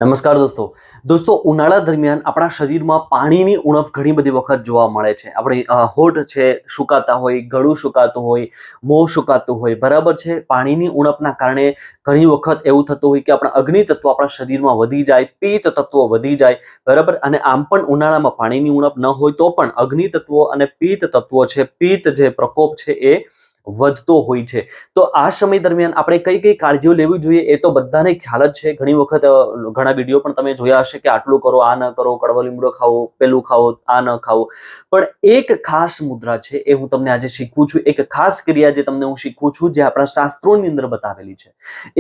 નમસ્કાર દોસ્તો ઉનાળા દરમિયાન આપણા શરીરમાં પાણીની ઉણપ ઘણી બધી વખત જોવા મળે છે. આપણી હોઠ છે સુકાતા હોય, ગળું સુકાતું હોય, મોં સુકાતું હોય, બરાબર છે. પાણીની ઉણપના કારણે ઘણી વખત એવું થતું હોય કે આપણા અગ્નિ તત્વો આપણા શરીરમાં વધી જાય, પિત્ત તત્વો વધી જાય, બરાબર. અને આમ પણ ઉનાળામાં પાણીની ઉણપ ન હોય તો પણ અગ્નિ તત્વો અને પિત્ત તત્વો છે, પિત્ત જે પ્રકોપ છે એ વધતો હોય છે. તો આ સમય દરમિયાન આપણે કઈ કઈ કાળજીઓ લેવી જોઈએ એ તો બધાને ખ્યાલ જ છે. ઘણી વખત ઘણા વિડીયો પણ તમે જોયા હશે કે આટલું કરો, આ ન કરો, કડવો લીમડો ખાવો, પેલું ખાવો, આ ન ખાવો. પણ એક ખાસ મુદ્રા છે એ હું તમને આજે શીખવું છું. એક ખાસ ક્રિયા જે તમને હું શીખવું છું, જે આપણા શાસ્ત્રોની અંદર બતાવેલી છે.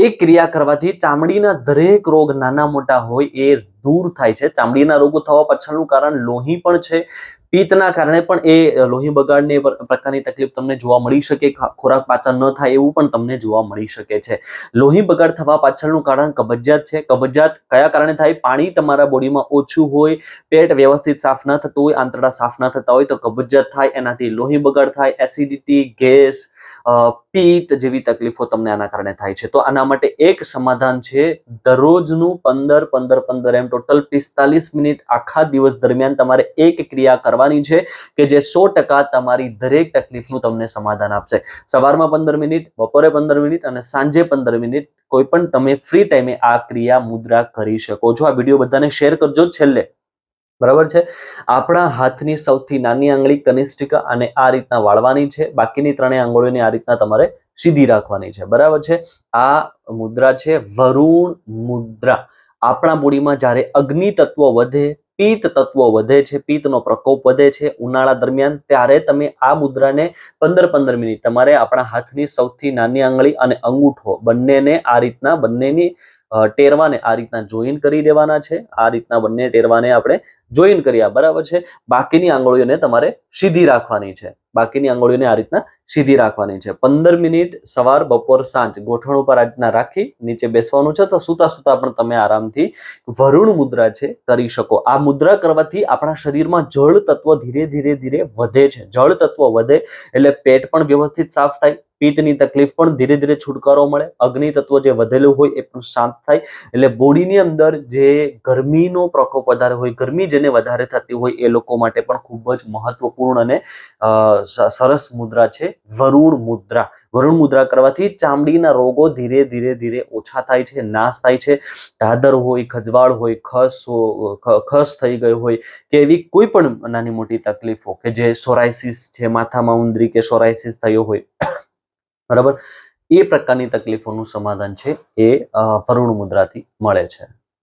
એ ક્રિયા કરવાથી ચામડીના દરેક રોગ નાના મોટા હોય એ દૂર થાય છે. ચામડીના રોગો થવા પાછળનું કારણ લોહી પણ છે. પિત્તના કારણે પણ એ લોહી બગાડને પ્રકારની તકલીફ તમને જોવા મળી શકે. ખોરાક પાચન ન થાય એવું પણ તમને જોવા મળી શકે છે. લોહી બગાડ થવા પાછળનું કારણ કબજિયાત છે. કબજિયાત કયા કારણે થાય? પાણી તમારા બોડીમાં ઓછું હોય, પેટ વ્યવસ્થિત સાફ ન થતું હોય, આંતરડા સાફ ન થતા હોય તો કબજિયાત થાય. એનાથી લોહી બગાડ થાય, એસિડિટી, ગેસ, પિત્ત જેવી તકલીફો તમને આના કારણે થાય છે. તો આના માટે એક સમાધાન છે. દરરોજનું 15-15-15 એમ ટોટલ 45 મિનિટ આખા દિવસ દરમિયાન તમારે એક ક્રિયા કરવાની છે કે જે 100% તમારી દરેક તકલીફનું તમને સમાધાન આપશે. સવારમાં 15 મિનિટ, બપોરે 15 મિનિટ અને સાંજે 15 મિનિટ કોઈ પણ તમે ફ્રી ટાઈમે આ ક્રિયા મુદ્રા કરી શકો છો. આ વિડીયો બધાને શેર કરજો. છેલ્લે બરાબર છે, આપણા હાથની સૌથી નાની આંગળી કનિષ્ઠિકા અને આ રીતના વાળવાની છે. બાકીની ત્રણેય આંગળીઓને આ રીતના તમારે સીધી રાખવાની છે. બરાબર છે. આ મુદ્રા છે વરુણ મુદ્રા. આપણા બોડીમાં જ્યારે અગ્નિ તત્વો વધે, પિત્ત તત્વો વધે છે, પિત્તનો પ્રકોપ વધે છે ઉનાળા દરમિયાન, ત્યારે તમે આ મુદ્રાને 15-15 મિનિટ તમારે આપણા હાથની સૌથી નાની આંગળી અને અંગૂઠો બંનેને આ રીતના બંનેની ટેરવાને આ રીતના જોઈન કરી દેવાના છે. આ રીતના બંને ટેરવાને આપણે જોઈન કર્યા, બરાબર છે. બાકીની આંગળીઓને તમારે સીધી રાખવાની છે. બાકીની આંગળીઓને આ રીતના સીધી રાખવાની છે. 15 મિનિટ સવાર, બપોર, સાંજ ગોઠણ ઉપર આ રીતના રાખી નીચે બેસવાનું છે. તો સૂતા સૂતા પણ તમે આરામથી વરુણ મુદ્રા છે કરી શકો. આ મુદ્રા કરવાથી આપણા શરીરમાં જળ તત્વ ધીરે ધીરે ધીરે વધે છે. જળ તત્વ વધે એટલે પેટ પણ વ્યવસ્થિત સાફ થાય, પિત્તની તકલીફ પણ ધીરે ધીરે છુટકારો મળે, અગ્નિ તત્વ જે વધેલું હોય એ પણ શાંત થાય. એટલે બોડીની અંદર જે ગરમીનો પ્રકોપ વધારે હોય, ગરમી જેને વધારે થતી હોય એ લોકો માટે પણ ખૂબ જ મહત્વપૂર્ણ અને સરસ મુદ્રા છે વરુણ મુદ્રા. વરુણ મુદ્રા કરવાથી ચામડીના રોગો ધીરે ધીરે ધીરે ઓછા થાય છે, નાશ થાય છે. ધાધર હોય, ખજવાળ હોય, ખસ થઈ ગઈ હોય કે એવી કોઈ પણ નાની મોટી તકલીફો કે જે સોરાયસિસ છે, માથામાં ઉંદરી કે સોરાયસિસ થયો હોય, બરાબર, એ પ્રકારની તકલીફોનું સમાધાન છે એ વરુણ મુદ્રાથી મળે છે.